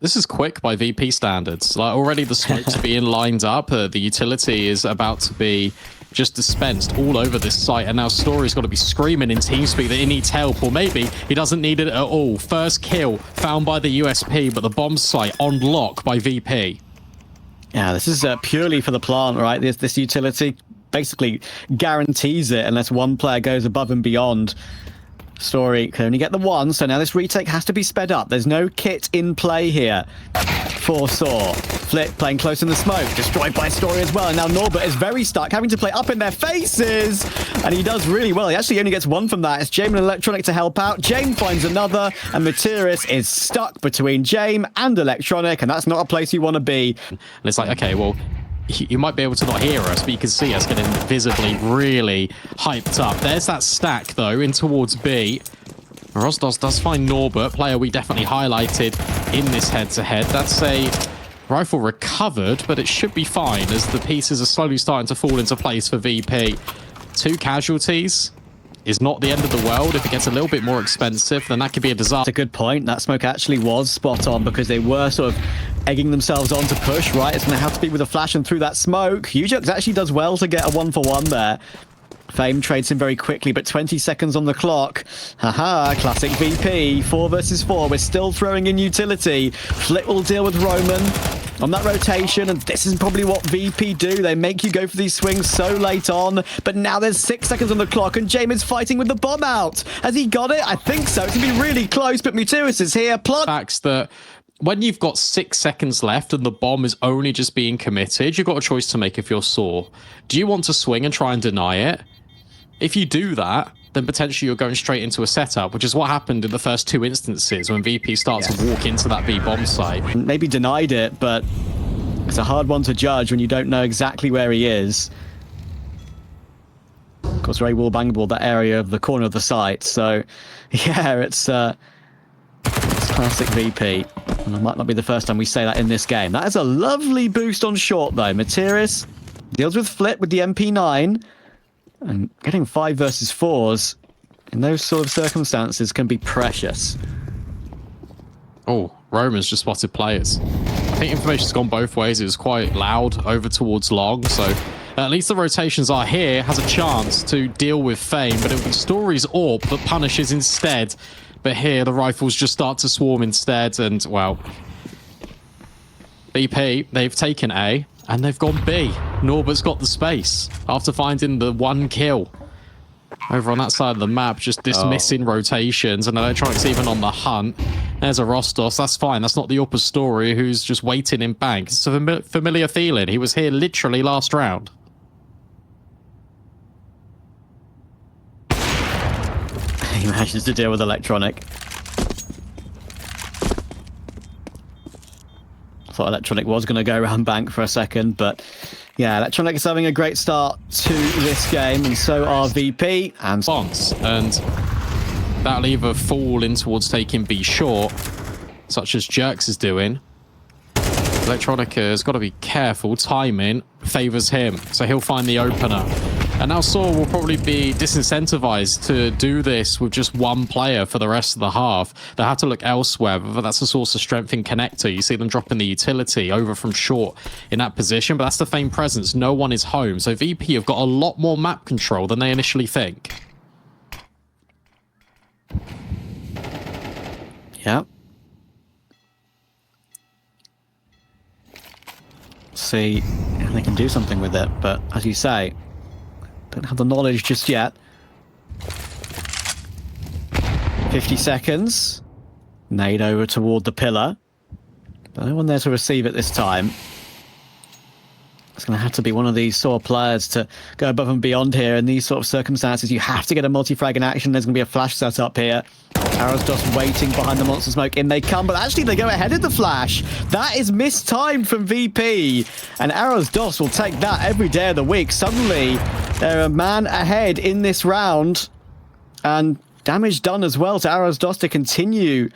This is quick by VP standards. Like already the smoke's being lined up. The utility is about to be just dispensed all over this site. And now Story's got to be screaming in TeamSpeak that he needs help. Or maybe he doesn't need it at all. First kill found by the USP, but the bomb site on lock by VP. Yeah, this is purely for the plant, right? This utility basically guarantees it unless one player goes above and beyond. Story can only get the one, so now this retake has to be sped up. There's no kit in play here for Saw. Flit playing close in the smoke, destroyed by Story as well. And now Norbert is very stuck, having to play up in their faces. And he does really well. He actually only gets one from that. It's Jame and Electronic to help out. Jame finds another, and Materis is stuck between Jame and Electronic, and that's not a place you want to be. And it's like, okay, well, you might be able to not hear us, but you can see us getting visibly really hyped up. There's that stack, though, in towards B. Rosdos does find Norbert, player we definitely highlighted in this head-to-head. That's a rifle recovered, but it should be fine as the pieces are slowly starting to fall into place for VP. 2 casualties is not the end of the world. If it gets a little bit more expensive, then that could be a disaster. That's a good point. That smoke actually was spot on because they were sort of egging themselves on to push, right? It's going to have to be with a flash and through that smoke. Ujux actually does well to get a 1-for-1 there. Fame trades him very quickly, but 20 seconds on the clock. Haha, classic VP. 4 versus 4. We're still throwing in utility. Flit will deal with Roman on that rotation, and this is probably what VP do. They make you go for these swings so late on, but now there's 6 seconds on the clock, and James is fighting with the bomb out. Has he got it? I think so. It's going to be really close, but Muteris is here. Facts that when you've got 6 seconds left and the bomb is only just being committed, you've got a choice to make if you're Saw. Do you want to swing and try and deny it? If you do that, then potentially you're going straight into a setup, which is what happened in the first 2 instances when VP starts to walk into that B bomb site. Maybe denied it, but it's a hard one to judge when you don't know exactly where he is. Of course, very wallbangable, that area of the corner of the site. So, yeah, it's classic VP. And it might not be the first time we say that in this game. That is a lovely boost on short, though. Materis deals with Flit with the MP9. And getting 5 versus 4s in those sort of circumstances can be precious. Oh, Roman's just spotted players. I think information's gone both ways. It was quite loud over towards long, so at least the rotations are here. Has a chance to deal with Fame, but it was Story's AWP that punishes instead. But here, the rifles just start to swarm instead, and, well, BP, they've taken A. And they've gone B. Norbert's got the space after finding the 1 kill. Over on that side of the map, just dismissing rotations, and Electronics even on the hunt. There's a Rostos. That's fine. That's not the upper Story who's just waiting in bank. It's a familiar feeling. He was here literally last round. He manages to deal with Electronic. Thought Electronic was going to go around bank for a second, but yeah, Electronic is having a great start to this game, and so are VP and Spons, and that'll either fall in towards taking B short, such as Jerks is doing. Electronic has got to be careful. Timing favors him, so he'll find the opener. And now Saw will probably be disincentivized to do this with just 1 player for the rest of the half. They'll have to look elsewhere, but that's a source of strength in connector. You see them dropping the utility over from short in that position, but that's the Fame presence. No one is home, so VP have got a lot more map control than they initially think. yeah. See if they can do something with it, but as you say, don't have the knowledge just yet. 50 seconds. Nade over toward the pillar. But no one there to receive it this time. It's going to have to be one of these sort of players to go above and beyond here. In these sort of circumstances, you have to get a multi-frag in action. There's going to be a flash set up here. Arrows just waiting behind the monster smoke. In they come, but actually they go ahead of the flash. That is mistimed from VP. And Arrows DOS will take that every day of the week. Suddenly, they're a man ahead in this round. And damage done as well to Arrows DOS to continue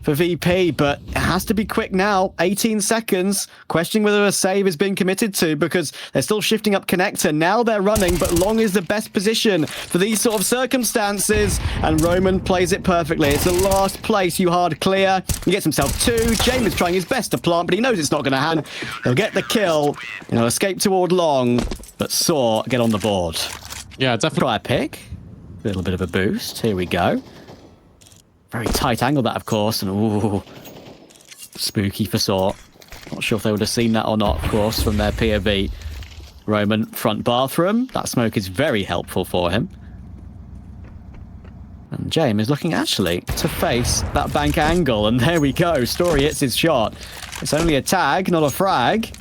for VP, but it has to be quick now. 18 seconds. Questioning whether a save is being committed to because they're still shifting up connector. Now they're running, but long is the best position for these sort of circumstances. And Roman plays it perfectly. It's the last place you hard clear. He gets himself 2. James is trying his best to plant, but he knows it's not going to happen. He'll get the kill. You know, escape toward long, but Saw get on the board. Yeah, definitely. Try a pick. A little bit of a boost. Here we go. Very tight angle that, of course, and ooh, spooky for Saw. Not sure if they would have seen that or not, of course, from their POV. Roman front bathroom. That smoke is very helpful for him. And James is looking actually to face that bank angle, and there we go. Story hits his shot. It's only a tag, not a frag,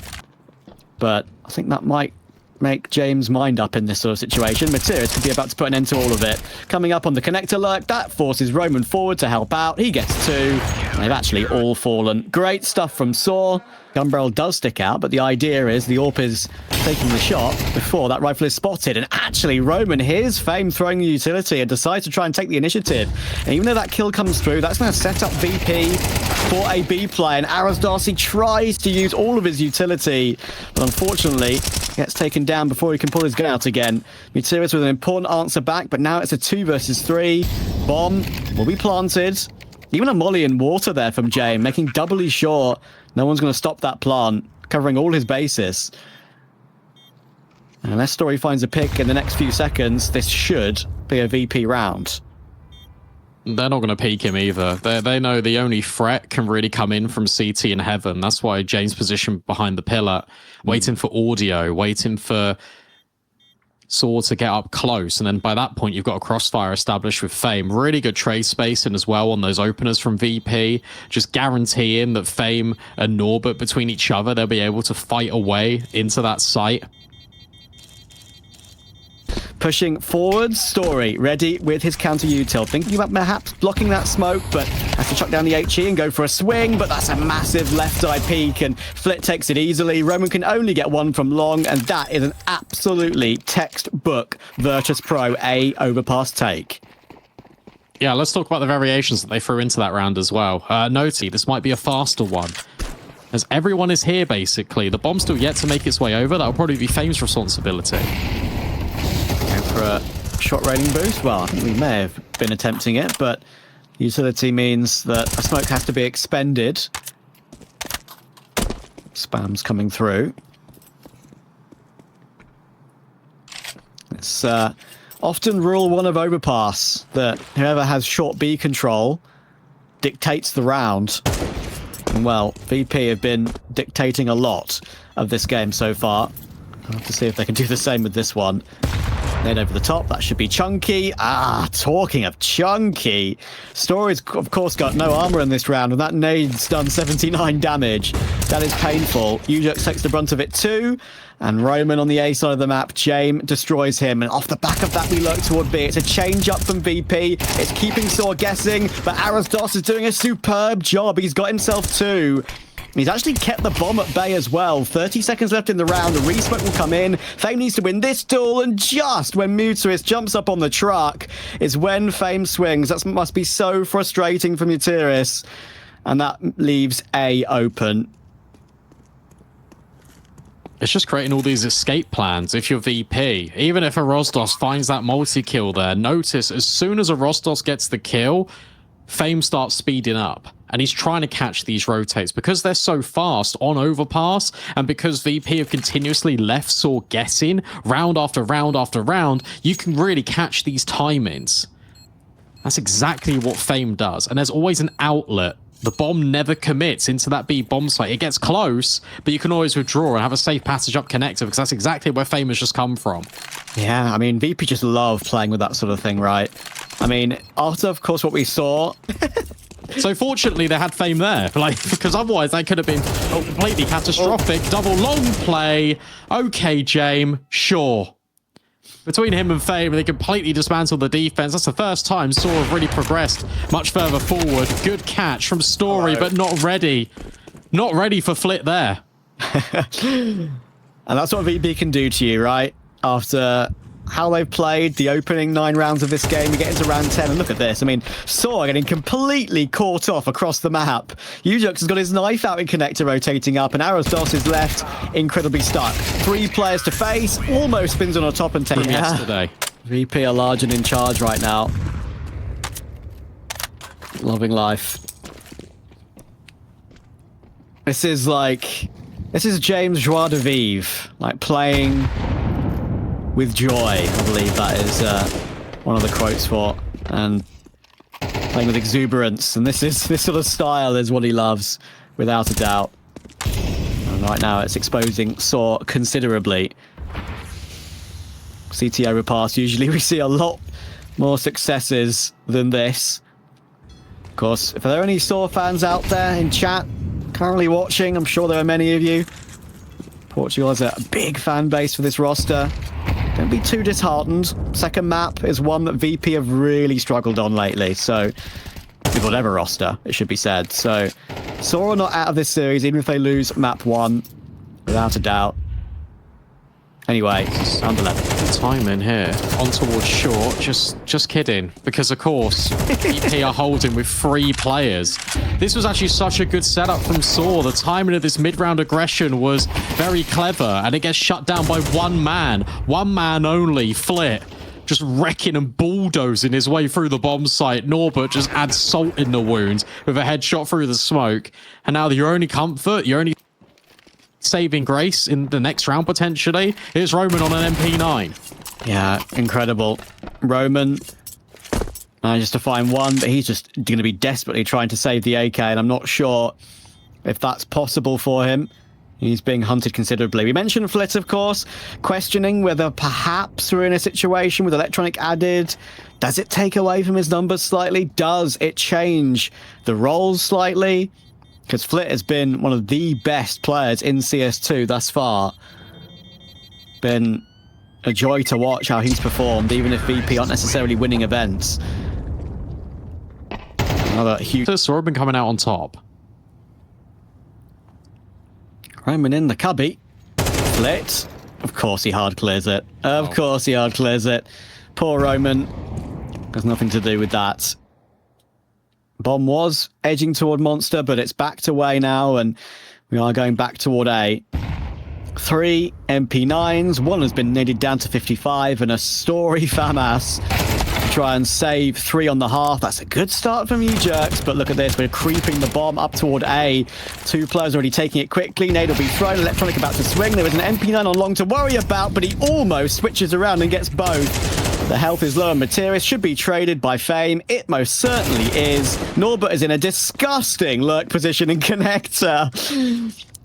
but I think that might make James' mind up in this sort of situation. Materius could be about to put an end to all of it. Coming up on the connector lurk, that forces Roman forward to help out. He gets 2. They've actually all fallen. Great stuff from Saw. Gunbarrel does stick out, but the idea is the AWP is taking the shot before that rifle is spotted. And actually, Roman hears Fame throwing the utility and decides to try and take the initiative. And even though that kill comes through, that's going to set up VP for a B play. And Aras Darcy tries to use all of his utility, but unfortunately gets taken down before he can pull his gun out again. Materius with an important answer back, but now it's a 2 versus 3. Bomb will be planted. Even a molly in water there from James, making doubly sure no one's going to stop that plant, covering all his bases. And unless Story finds a pick in the next few seconds, this should be a VP round. They're not going to peek him either. They know the only threat can really come in from CT and Heaven. That's why James positioned behind the pillar, waiting for audio, waiting for Saw to get up close. And then by that point, you've got a crossfire established with Fame. Really good trade spacing as well on those openers from VP. Just guaranteeing that Fame and Norbert between each other, they'll be able to fight away into that site. Pushing forward, Story ready with his counter util, thinking about perhaps blocking that smoke, but has to chuck down the HE and go for a swing, but that's a massive left eye peek, and Flit takes it easily. Roman can only get 1 from long, and that is an absolutely textbook Virtus.pro A overpass take. Yeah, let's talk about the variations that they threw into that round as well. Noti, this might be a faster one, as everyone is here basically. The bomb's still yet to make its way over. That'll probably be Fame's responsibility. For a shot rating boost? Well, I think we may have been attempting it, but utility means that a smoke has to be expended. Spam's coming through. It's often rule 1 of overpass, that whoever has short B control dictates the round. And well, VP have been dictating a lot of this game so far. I'll have to see if they can do the same with this one. Nade over the top, that should be chunky. Ah, talking of chunky. Story's, of course, got no armor in this round, and that nade's done 79 damage. That is painful. Ujux takes the brunt of it too, and Roman on the A side of the map, James destroys him, and off the back of that, we lurk toward B. It's a change up from VP. It's keeping Saw guessing, but Aras Dos is doing a superb job. He's got himself 2. He's actually kept the bomb at bay as well. 30 seconds left in the round. The resmoke will come in. Fame needs to win this duel, and just when Mutuis jumps up on the truck is when Fame swings. That must be so frustrating for Mutuis. And that leaves A open. It's just creating all these escape plans if you're VP. Even if a Rostos finds that multi-kill there, notice as soon as a Rostos gets the kill, Fame starts speeding up. And he's trying to catch these rotates because they're so fast on overpass, and because VP have continuously left Saw guessing round after round after round, you can really catch these timings. That's exactly what Fame does, and there's always an outlet. The bomb never commits into that B bomb site. It gets close, but you can always withdraw and have a safe passage up connector, because that's exactly where Fame has just come from. Yeah, I mean, VP just love playing with that sort of thing, right? I mean, after, of course, what we saw... So fortunately, they had Fame there, because otherwise they could have been completely catastrophic. Double long play. Okay, James, sure. Between him and Fame, they completely dismantled the defense. That's the first time Saw have really progressed much further forward. Good catch from Story, but not ready. Not ready for Flit there. And that's what VP can do to you, right? After how they've played the opening 9 rounds of this game. We get into round 10, and look at this. I mean, Saw getting completely caught off across the map. Ujux has got his knife out in connector rotating up, and Arosdos is left incredibly stuck. 3 players to face, almost spins on a top and takes yesterday. VP are large and in charge right now. Loving life. This is James Joie de Vivre, like playing with joy, I believe that is one of the quotes for, and playing with exuberance. And this sort of style is what he loves, without a doubt. And right now it's exposing Saw considerably. CT overpass, usually we see a lot more successes than this. Of course, if there are any Saw fans out there in chat currently watching, I'm sure there are many of you. Portugal has a big fan base for this roster. Don't be too disheartened. Second map is one that VP have really struggled on lately, so with whatever roster, it should be said. So Saw are not out of this series, even if they lose map 1, without a doubt. Anyway, round 11. Good timing here. On towards short. Just kidding. Because, of course, VP are holding with 3 players. This was actually such a good setup from Saw. The timing of this mid-round aggression was very clever, and it gets shut down by 1 man. 1 man only, Flit. Just wrecking and bulldozing his way through the bomb site. Norbert just adds salt in the wound with a headshot through the smoke. And now your only comfort, your only saving grace in the next round potentially is Roman on an MP9. Yeah, incredible. Roman manages to find 1, but he's just going to be desperately trying to save the AK, and I'm not sure if that's possible for him. He's being hunted considerably. We mentioned Flit, of course, questioning whether perhaps we're in a situation with Electronic added. Does it take away from his numbers slightly? Does it change the roles slightly? Because Flit has been one of the best players in CS2 thus far. Been a joy to watch how he's performed, even if VP aren't necessarily winning events. Another huge... Saw have been coming out on top. Roman in the cubby. Flit. Of course he hard clears it. Of course he hard clears it. Poor Roman. Has nothing to do with that. Bomb was edging toward Monster, but it's backed away now, and we are going back toward A. 3 MP9s, 1 has been netted down to 55, and a Story FAMAS to try and save 3 on the half. That's a good start from you, Jerks, but look at this. We're creeping the bomb up toward A. 2 players already taking it quickly. Nade will be thrown. Electronic about to swing. There is an MP9 on long to worry about, but he almost switches around and gets both. The health is low on Materis, should be traded by Fame. It most certainly is. Norbert is in a disgusting lurk position in connector.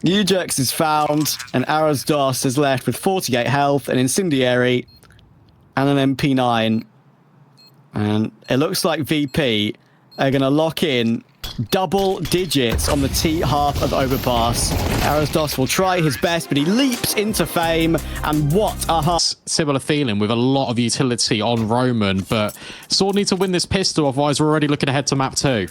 Ujux is found, and Arosdos is left with 48 health, an incendiary, and an MP9. And it looks like VP are going to lock in double digits on the T half of overpass. Arosdos will try his best, but he leaps into Fame, and what a half. Similar feeling with a lot of utility on Roman, but Sword need to win this pistol, otherwise we're already looking ahead to map 2.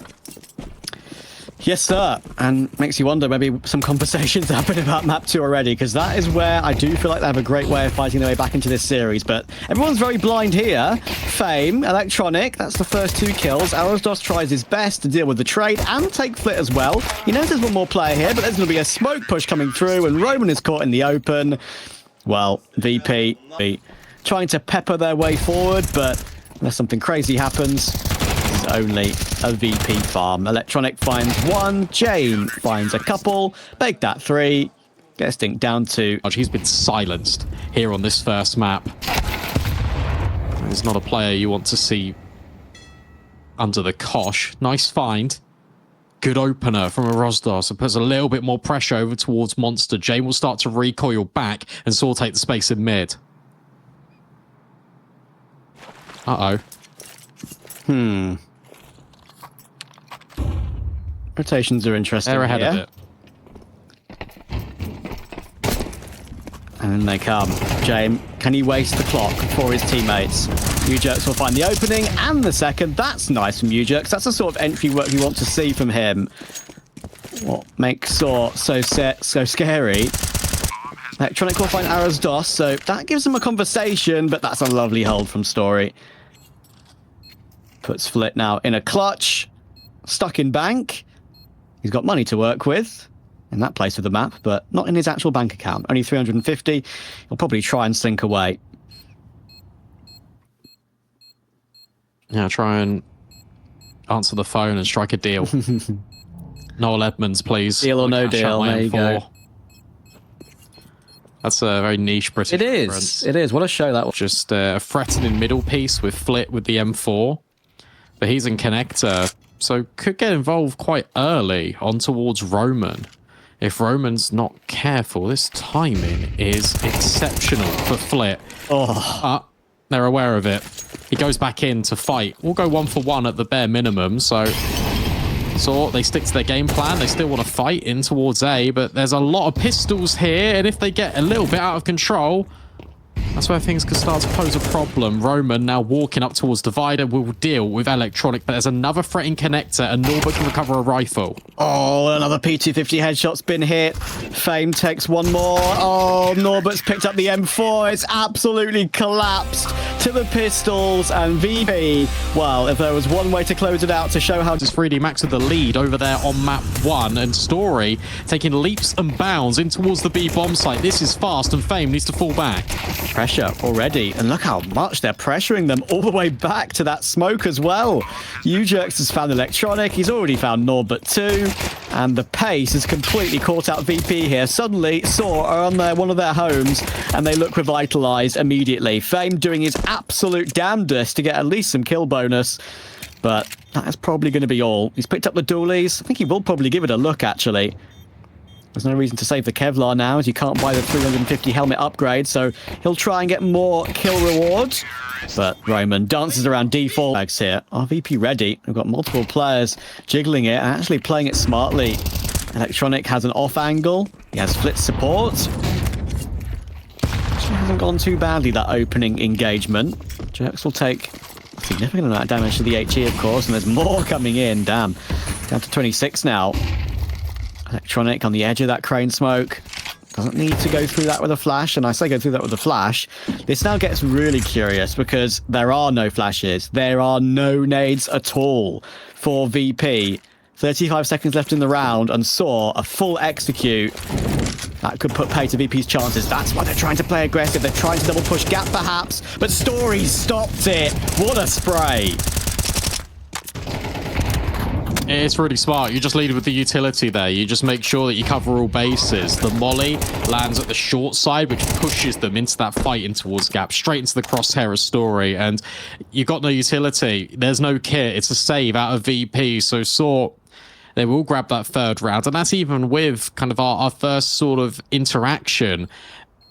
Yes, sir. And makes you wonder, maybe some conversations happen about map 2 already, because that is where I do feel like they have a great way of fighting their way back into this series. But everyone's very blind here. Fame, Electronic, that's the first 2 kills. Arosdos tries his best to deal with the trade and take Flit as well. He knows there's one more player here, but there's going to be a smoke push coming through, and Roman is caught in the open. Well, VP trying to pepper their way forward, but unless something crazy happens, only a VP farm. Electronic finds 1, Jane finds a couple, Bake that 3, gets Dink down to... He's been silenced here on this first map. He's not a player you want to see under the cosh. Nice find. Good opener from Arosdos, and puts a little bit more pressure over towards Monster. Jane will start to recoil back and Saw take the space in mid. Uh-oh. Rotations are interesting. They're ahead of it. And then they come. James, can he waste the clock for his teammates? Ujux will find the opening and the second. That's nice from Ujux. That's the sort of entry work you want to see from him. What makes Saw so scary Electronic will find Ara's DOS, so that gives them a conversation, but that's a lovely hold from Story. Puts Flit now in a clutch. Stuck in bank. He's got money to work with in that place of the map, but not in his actual bank account. Only 350. He'll probably try and slink away. Yeah, try and answer the phone and strike a deal. Noel Edmonds, please. Deal or no deal, there you go. That's a very niche British It is. reference. It is. What a show that was. Just a threatening middle piece with Flit with the M4. But he's in connector, so could get involved quite early on towards Roman. If Roman's not careful, this timing is exceptional for Flit. Oh. They're aware of it. He goes back in to fight. We'll go 1-for-1 at the bare minimum, so they stick to their game plan. They still want to fight in towards A, but there's a lot of pistols here, and if they get a little bit out of control, that's where things could start to pose a problem. Roman now walking up towards Divider will deal with Electronic, but there's another threat in connector, and Norbert can recover a rifle. Oh, another P250 headshot's been hit. Fame takes one more. Oh, Norbert's picked up the M4. It's absolutely collapsed to the pistols, and VP, well, if there was one way to close it out to show how... This is 3D Max with the lead over there on map 1, and Story taking leaps and bounds in towards the B bomb site. This is fast, and Fame needs to fall back. Pressure already, and look how much they're pressuring them all the way back to that smoke as well. Ujerks has found Electronic, he's already found Norbert too, and the pace has completely caught out VP here. Suddenly, Saw are on one of their homes, and they look revitalized immediately. Fame doing his absolute damnedest to get at least some kill bonus, but that is probably going to be all. He's picked up the dualies. I think he will probably give it a look, actually. There's no reason to save the Kevlar now, as you can't buy the 350 helmet upgrade, so he'll try and get more kill rewards. But Roman dances around default bags here. RVP ready. We've got multiple players jiggling it and actually playing it smartly. Electronic has an off angle. He has Flit support. Actually hasn't gone too badly, that opening engagement. Jerks will take a significant amount of damage to the HE, of course, and there's more coming in. Damn. Down to 26 now. Electronic on the edge of that crane smoke. Doesn't need to go through that with a flash, and I say go through that with a flash. This now gets really curious because there are no flashes. There are no nades at all for VP. 35 seconds left in the round, and Saw a full execute. That could put pay to VP's chances. That's why they're trying to play aggressive. They're trying to double push gap perhaps, but Story stopped it. What a spray. It's really smart. You just lead with the utility there. You just make sure that you cover all bases. The molly lands at the short side, which pushes them into that fight in towards gap, straight into the crosshair of Story. And you got no utility. There's no kit. It's a save out of VP. So Saw, they will grab that third round. And that's even with kind of our first sort of interaction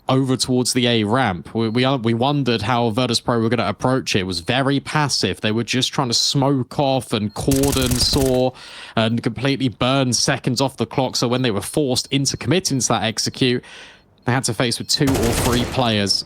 over towards the A ramp. We wondered how Virtus.pro were going to approach it. It was very passive. They were just trying to smoke off and cordon Saw and completely burn seconds off the clock. So when they were forced into committing to that execute, they had to face with 2 or 3 players.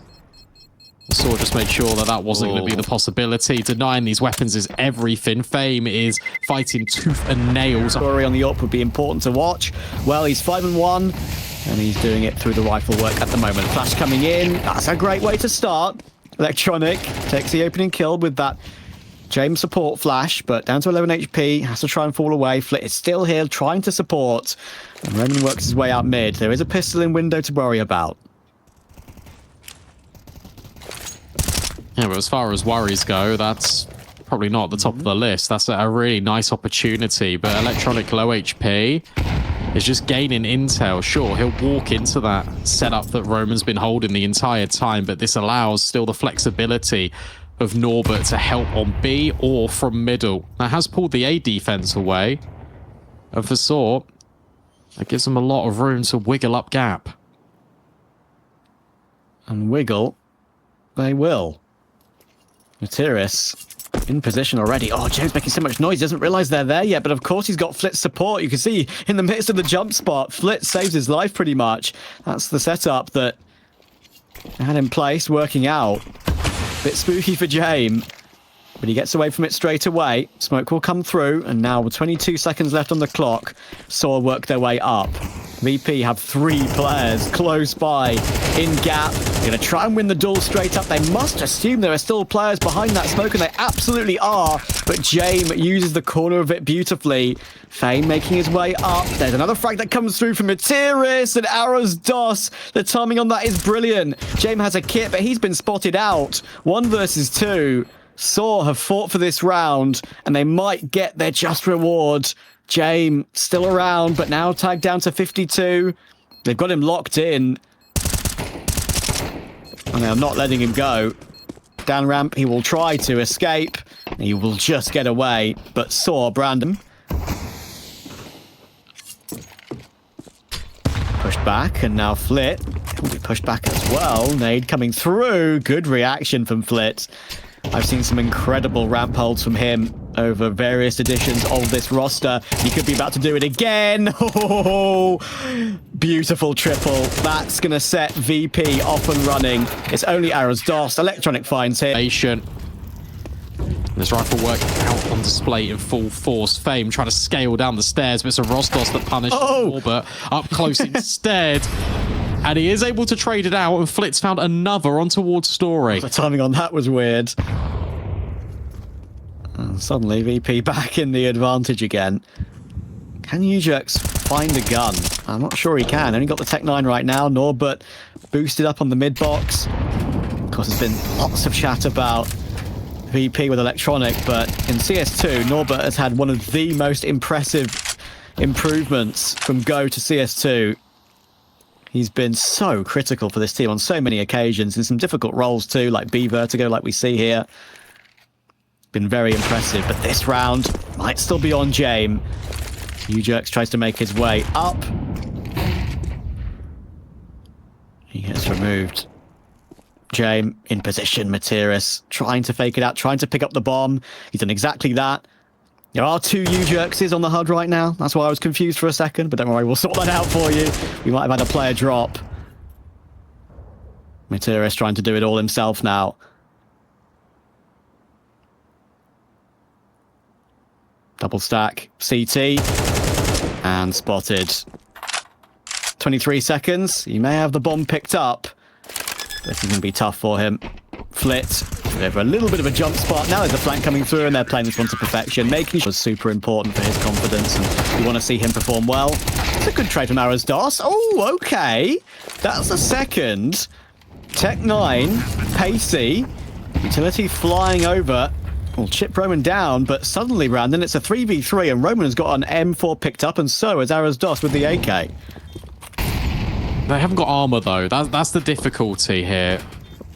Saw just made sure that that wasn't going to be the possibility. Denying these weapons is everything. Fame is fighting tooth and nails. Story on the up would be important to watch. Well, he's 5-1. And he's doing it through the rifle work at the moment. Flash coming in. That's a great way to start. Electronic takes the opening kill with that James support flash, but down to 11 HP. Has to try and fall away. Flit is still here trying to support. And Roman works his way out mid. There is a pistol in window to worry about. Yeah, but as far as worries go, that's probably not at the top of the list. That's a really nice opportunity. But Electronic low HP is just gaining intel. Sure, he'll walk into that setup that Roman's been holding the entire time, but this allows still the flexibility of Norbert to help on B or from middle. That has pulled the A defense away. And for Saw, that gives them a lot of room to wiggle up gap. And wiggle, they will. Materis in position already. Oh, James making so much noise. He doesn't realize they're there yet, but of course he's got Flit's support. You can see in the midst of the jump spot, Flit saves his life pretty much. That's the setup that they had in place, working out. Bit spooky for James, but he gets away from it straight away. Smoke will come through, and now with 22 seconds left on the clock, Saw work their way up. VP have 3 players close by in gap. They're going to try and win the duel straight up. They must assume there are still players behind that smoke, and they absolutely are. But James uses the corner of it beautifully. Fame making his way up. There's another frag that comes through from Materis and Arrows DOS. The timing on that is brilliant. James has a kit, but he's been spotted out. 1 versus 2. Saw have fought for this round, and they might get their just reward. James still around, but now tagged down to 52. They've got him locked in. And they're not letting him go. Down ramp, he will try to escape. He will just get away, but saw Brandon. Pushed back, and now Flit will be pushed back as well. Nade coming through. Good reaction from Flit. I've seen some incredible ramp holds from him over various editions of this roster. He could be about to do it again. Oh, beautiful triple. That's going to set VP off and running. It's only Arrows DOS. Electronic finds him. This rifle work out on display in full force. Fame trying to scale down the stairs, but it's a Rostos that punishes Orbit up close instead. And he is able to trade it out, and Flit's found another on towards Story. The timing on that was weird. And suddenly, VP back in the advantage again. Can Ujerks find a gun? I'm not sure he can. Only got the Tech 9 right now. Norbert boosted up on the mid box. Of course, there's been lots of chat about VP with Electronic, but in CS2, Norbert has had one of the most impressive improvements from Go to CS2. He's been so critical for this team on so many occasions, in some difficult roles too, like B Vertigo, like we see here. Been very impressive, but this round might still be on James. Ujerks tries to make his way up. He gets removed. James in position, Materis trying to fake it out, trying to pick up the bomb. He's done exactly that. There are 2 Ujerkses on the HUD right now. That's why I was confused for a second, but don't worry, we'll sort that out for you. We might have had a player drop. Materis trying to do it all himself now. Double stack, CT, and spotted. 23 seconds. He may have the bomb picked up. This is going to be tough for him. Flit, over a little bit of a jump spot. Now there's a flank coming through, and they're playing this one to perfection. Making sure was super important for his confidence, and we want to see him perform well. It's a good trade from Arrows DOS. Oh, okay. That's the second. Tech 9, pacey. Utility flying over. Will chip Roman down, but suddenly, Brandon, it's a 3v3, and Roman has got an M4 picked up, and so has Arrows DOS with the AK. They haven't got armor, though. That's the difficulty here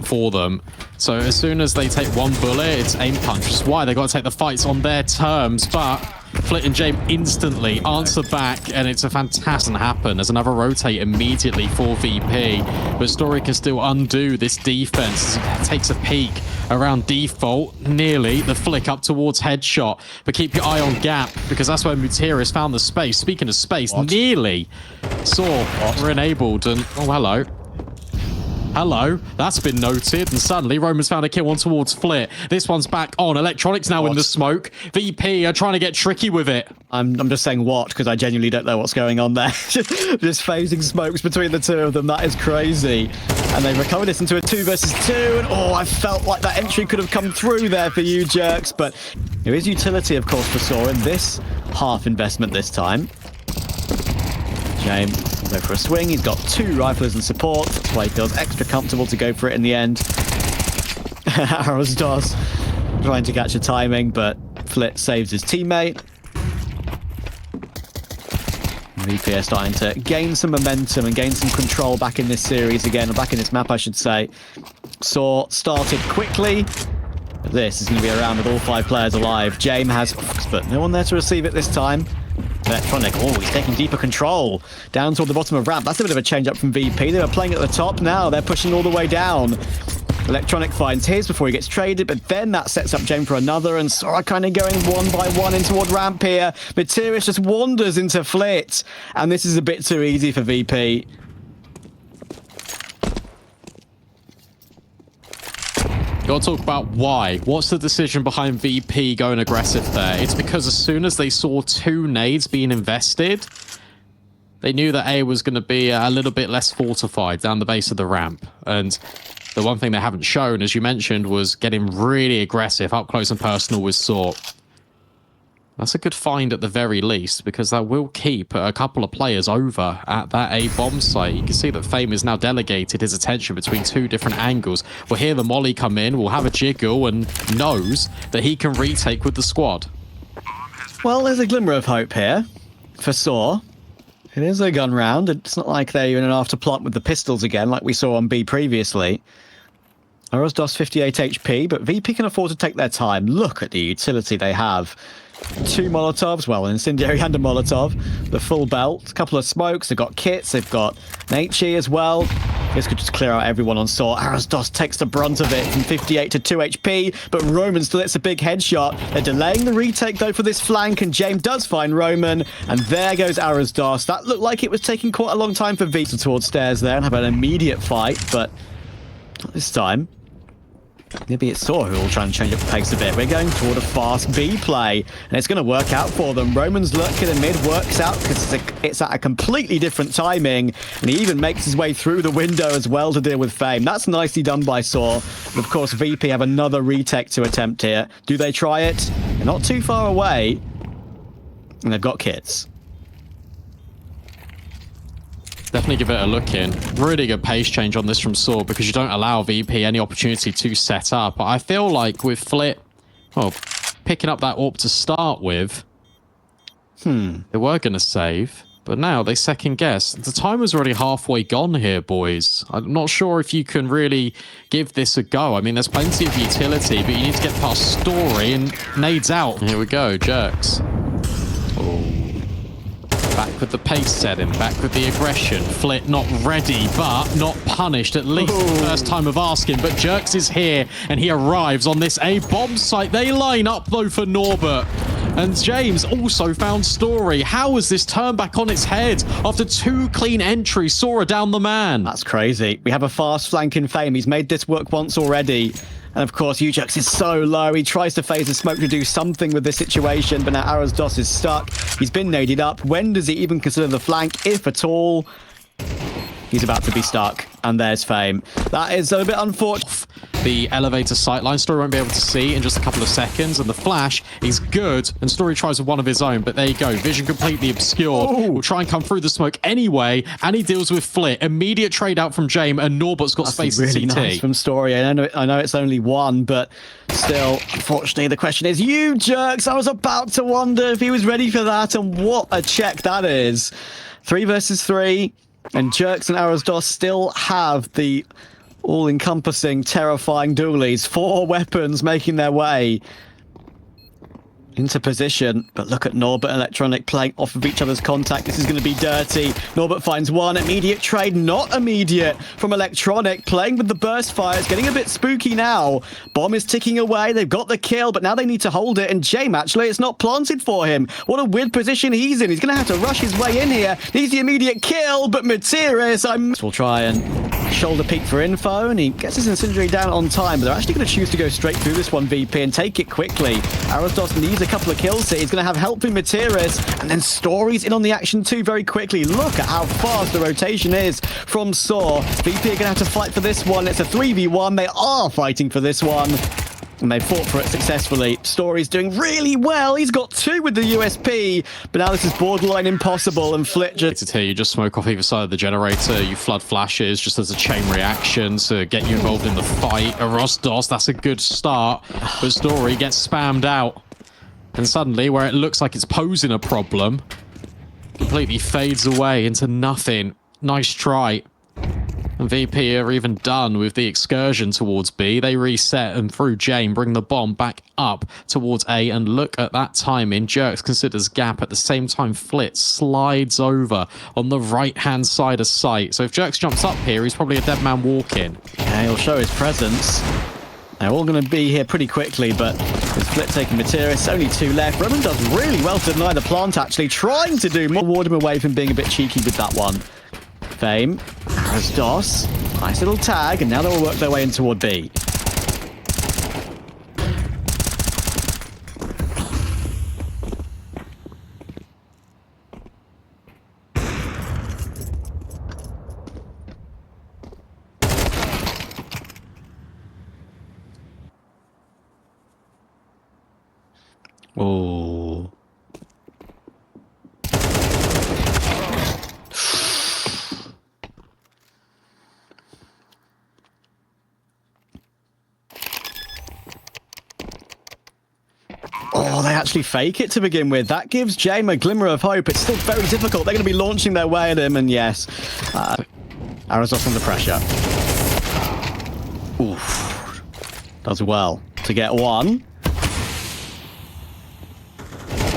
for them. So as soon as they take 1 bullet, it's aim punch. Which is why they got to take the fights on their terms. But Flit and James instantly answer back, and it's a fantastic happen. There's another rotate immediately for VP, but Story can still undo this defense as he takes a peek around default, nearly the flick up towards headshot. But keep your eye on gap, because that's where Materis found the space. Speaking of space, nearly saw were enabled, and oh, hello. Hello, that's been noted, and suddenly Roman's found a kill on towards Flit. This one's back on. Electronics now in the smoke. VP are trying to get tricky with it. I'm just saying what, because I genuinely don't know what's going on there. Just phasing smokes between the 2 of them. That is crazy. And they've recovered this into a 2 versus 2. And oh, I felt like that entry could have come through there for you, Jerks. But there is utility, of course, for Saw in this half investment this time. James will go for a swing. He's got 2 riflers in support. That's why he feels extra comfortable to go for it in the end. Arrows DOS trying to catch a timing, but Flit saves his teammate. VP are starting to gain some momentum and gain some control back in this series again, or back in this map, I should say. Saw started quickly. But this is going to be a round with all 5 players alive. James has, but no one there to receive it this time. Electronic, oh, he's taking deeper control down toward the bottom of ramp. That's a bit of a change up from VP. They were playing at the top, now they're pushing all the way down. Electronic finds his before he gets traded, but then that sets up James for another, and Sora kind of going 1 by 1 in toward ramp here. Materis just wanders into Flit, and this is a bit too easy for VP. Got to talk about why. What's the decision behind VP going aggressive there? It's because as soon as they saw 2 nades being invested, they knew that A was going to be a little bit less fortified down the base of the ramp. And the one thing they haven't shown, as you mentioned, was getting really aggressive, up close and personal with Saw. That's a good find at the very least, because that will keep a couple of players over at that A bomb site. You can see that Fame has now delegated his attention between two different angles. We'll hear the molly come in, we'll have a jiggle, and knows that he can retake with the squad. Well, there's a glimmer of hope here for Saw. It is a gun round. It's not like they're in an afterplot with the pistols again, like we saw on B previously. Arosdos 58 HP, but VP can afford to take their time. Look at the utility they have. 2 Molotovs, well, an incendiary and a Molotov. The full belt, a couple of smokes, they've got kits, they've got an HE as well. This could just clear out everyone on Saw. Arosdos takes the brunt of it from 58 to 2 HP, but Roman still hits a big headshot. They're delaying the retake, though, for this flank, and James does find Roman, and there goes Arosdos. That looked like it was taking quite a long time for Vita towards stairs there and have an immediate fight, but not this time. Maybe it's Saw who will try and change up the pace a bit. We're going toward a fast B play, and it's going to work out for them. Roman's lurk in the mid works out because it's at a completely different timing, and he even makes his way through the window as well to deal with Fame. That's nicely done by Saw. And of course, VP have another retake to attempt here. Do they try it? They're not too far away, and they've got kits. Definitely give it a look in. Really good pace change on this from Saw, because you don't allow VP any opportunity to set up. I feel like with Flit, well, picking up that AWP to start with, they were going to save, but now they second guess. The timer's already halfway gone here, boys. I'm not sure if you can really give this a go. I mean, there's plenty of utility, but you need to get past Story, and nades out. Here we go, Jerks. Oh. Back with the pace setting, back with the aggression. Flit not ready, but not punished, at least the first time of asking. But Jerks is here, and he arrives on this A bomb site. They line up, though, for Norbert. And James also found Story. How has this turned back on its head after 2 clean entries? Saw down the man. That's crazy. We have a fast flank in Fame. He's made this work once already. And of course, Ujux is so low. He tries to phase the smoke to do something with this situation, but now Arosdos is stuck. He's been naded up. When does he even consider the flank, if at all? He's about to be stuck, and there's Fame. That is a bit unfortunate. The elevator sightline, Story won't be able to see in just a couple of seconds, and the flash is good, and Story tries with one of his own, but there you go. Vision completely obscured. Will try and come through the smoke anyway, and he deals with Flit. Immediate trade out from James, and Norbert's got space really in CT. Nice from Story. I know it's only one, but still, unfortunately, the question is, you Jerks, I was about to wonder if he was ready for that, and what a check that is. 3 versus 3, and Jerks and Arosdos still have the all-encompassing, terrifying dualies. 4 weapons making their way into position. But look at Norbert and Electronic playing off of each other's contact. This is going to be dirty. Norbert finds one. Immediate trade, not immediate from Electronic. Playing with the burst fire. It's getting a bit spooky now. Bomb is ticking away. They've got the kill, but now they need to hold it. And James, actually, it's not planted for him. What a weird position he's in. He's going to have to rush his way in here. Needs the immediate kill, but Materis, will try and shoulder peek for info, and he gets his incendiary down on time, but they're actually going to choose to go straight through this one, VP, and take it quickly. Arosdos needs a couple of kills here. He's going to have help from Materis, and then Story's in on the action too very quickly. Look at how fast the rotation is from Saw. VP are going to have to fight for this one. It's a 3v1. They are fighting for this one, and they fought for it successfully. Story's doing really well. He's got 2 with the USP, but now this is borderline impossible, and Flit just... Here, you just smoke off either side of the generator, you flood flashes just as a chain reaction to get you involved in the fight. Arosdos, that's a good start, but Story gets spammed out. And suddenly, where it looks like it's posing a problem, completely fades away into nothing. Nice try. And VP are even done with the excursion towards B. They reset and through Jane bring the bomb back up towards A. And look at that timing. Jerks considers gap. At the same time, Flit slides over on the right-hand side of sight. So if Jerks jumps up here, he's probably a dead man walking. Yeah, he'll show his presence. They're all going to be here pretty quickly, but with Flit taking Materis, only 2 left. Roman does really well to deny the plant, actually, trying to do more. Ward him away from being a bit cheeky with that one. Fame, Arosdos, nice little tag, and now they'll work their way in toward B. actually fake it to begin with. That gives Jame a glimmer of hope. It's still very difficult. They're going to be launching their way at him, and yes, Arazos under pressure. Oof. Does well to get one.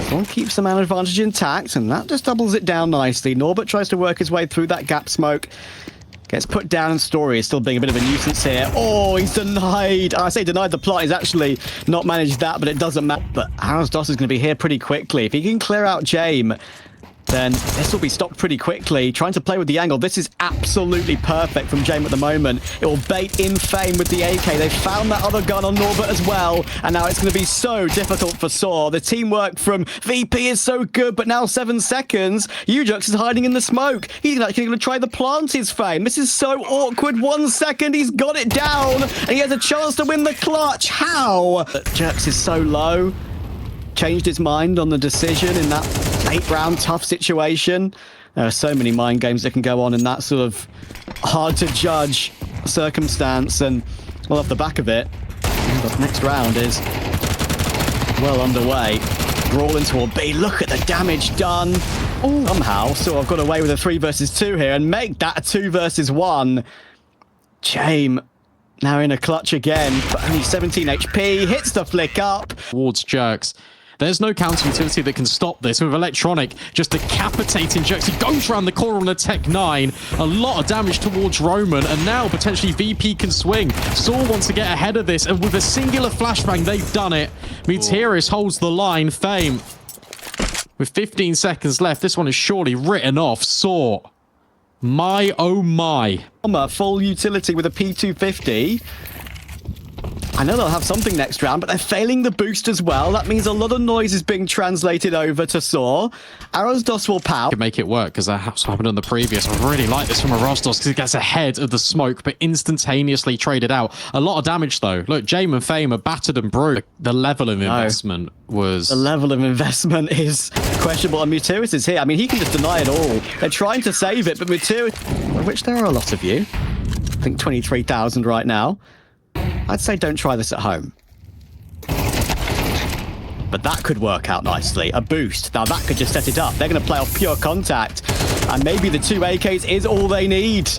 One keeps the man advantage intact, and that just doubles it down nicely. Norbert tries to work his way through that gap smoke. Gets put down, and Story is still being a bit of a nuisance here. Oh, he's denied. I say denied the plot. He's actually not managed that, but it doesn't matter. But Arazos is going to be here pretty quickly. If he can clear out Jame, then this will be stopped pretty quickly. Trying to play with the angle. This is absolutely perfect from Jame at the moment. It will bait in Fame with the AK. They've found that other gun on Norbert as well. And now it's going to be so difficult for Saw. The teamwork from VP is so good, but now 7 seconds. Ujux is hiding in the smoke. He's actually going to try the plant his Fame. This is so awkward. 1 second, he's got it down. And he has a chance to win the clutch. How? Jux is so low. Changed his mind on the decision in that 8-round tough situation. There are so many mind games that can go on in that sort of hard to judge circumstance, and well, off the back of it, the next round is well underway. Brawl into a B. Look at the damage done. Ooh. Somehow, so I've got away with a 3 versus 2 here and make that a 2 versus 1. Jame now in a clutch again, but only 17 HP, hits the flick up. Towards Jerks. There's no counter utility that can stop this. With Electronic just decapitating Jerks. He goes around the corner on a Tech 9. A lot of damage towards Roman, and now potentially VP can swing. Saw wants to get ahead of this, and with a singular flashbang, they've done it. Meteoris holds the line. Fame, with 15 seconds left, this one is surely written off. Saw. My, oh my. Full utility with a P250. I know they'll have something next round, but they're failing the boost as well. That means a lot of noise is being translated over to Saw. Arazos will pout. Can make it work, because that's what happened on the previous. I really like this from Arazos, because he gets ahead of the smoke, but instantaneously traded out. A lot of damage, though. Look, Jame and Fame are battered and bruised. The level of investment was... The level of investment is questionable, and Meteoris is here. I mean, he can just deny it all. They're trying to save it, but Meteoris... Which there are a lot of you. I think 23,000 right now. I'd say don't try this at home. But that could work out nicely. A boost. Now that could just set it up. They're going to play off pure contact. And maybe the 2 AKs is all they need.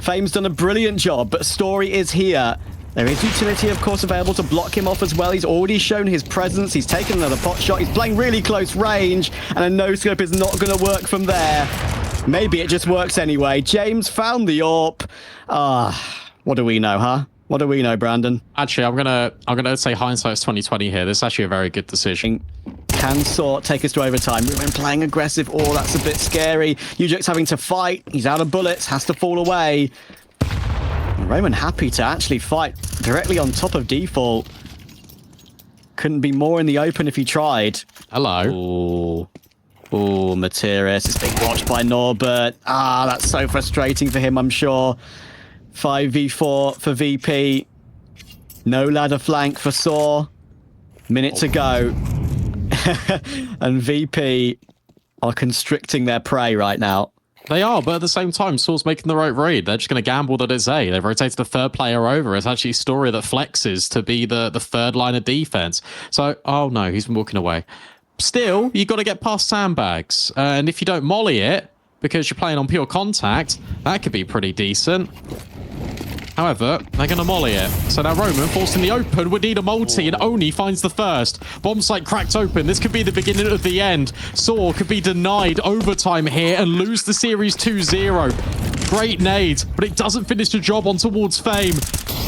Fame's done a brilliant job, but Story is here. There is utility, of course, available to block him off as well. He's already shown his presence. He's taken another pot shot. He's playing really close range. And a no-scope is not going to work from there. Maybe it just works anyway. James found the AWP. What do we know, huh? What do we know, Brandon? Actually, I'm gonna say hindsight's 2020 here. This is actually a very good decision. Can Saw take us to overtime? We've been playing aggressive. Oh, that's a bit scary. Ujux having to fight. He's out of bullets. Has to fall away. And Roman happy to actually fight directly on top of default. Couldn't be more in the open if he tried. Hello. Oh, Meteoris is being watched by Norbert. That's so frustrating for him, I'm sure. 5v4 for VP. No ladder flank for Saw. Minute to go. And VP are constricting their prey right now. They are, but at the same time, Saw's making the right read. They're just going to gamble that it's A. They've rotated the 3rd player over. It's actually Story that flexes to be the 3rd line of defense. So, oh no, he's been walking away. Still, you've got to get past sandbags. And if you don't molly it, because you're playing on pure contact, that could be pretty decent. However, they're going to molly it. So now Roman, forced in the open, would need a multi and only finds the first. Bomb site cracked open. This could be the beginning of the end. Saw could be denied overtime here and lose the series 2-0. Great nade, but it doesn't finish the job on towards Fame.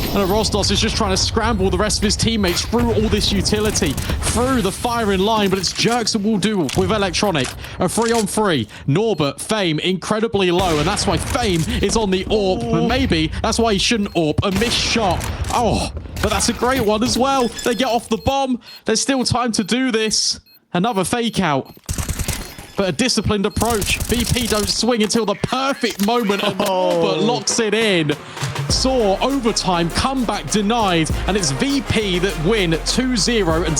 And Rostos is just trying to scramble the rest of his teammates through all this utility, through the firing line, but it's Jerks that will do with Electronic. A 3-on-3. Norbert, Fame, incredibly low, and that's why Fame is on the AWP. But maybe that's why he shouldn't AWP. A missed shot. Oh, but that's a great one as well. They get off the bomb. There's still time to do this. Another fake out. But a disciplined approach. VP don't swing until the perfect moment, and Norbert locks it in. Saw overtime, comeback denied, and it's VP that win 2-0 and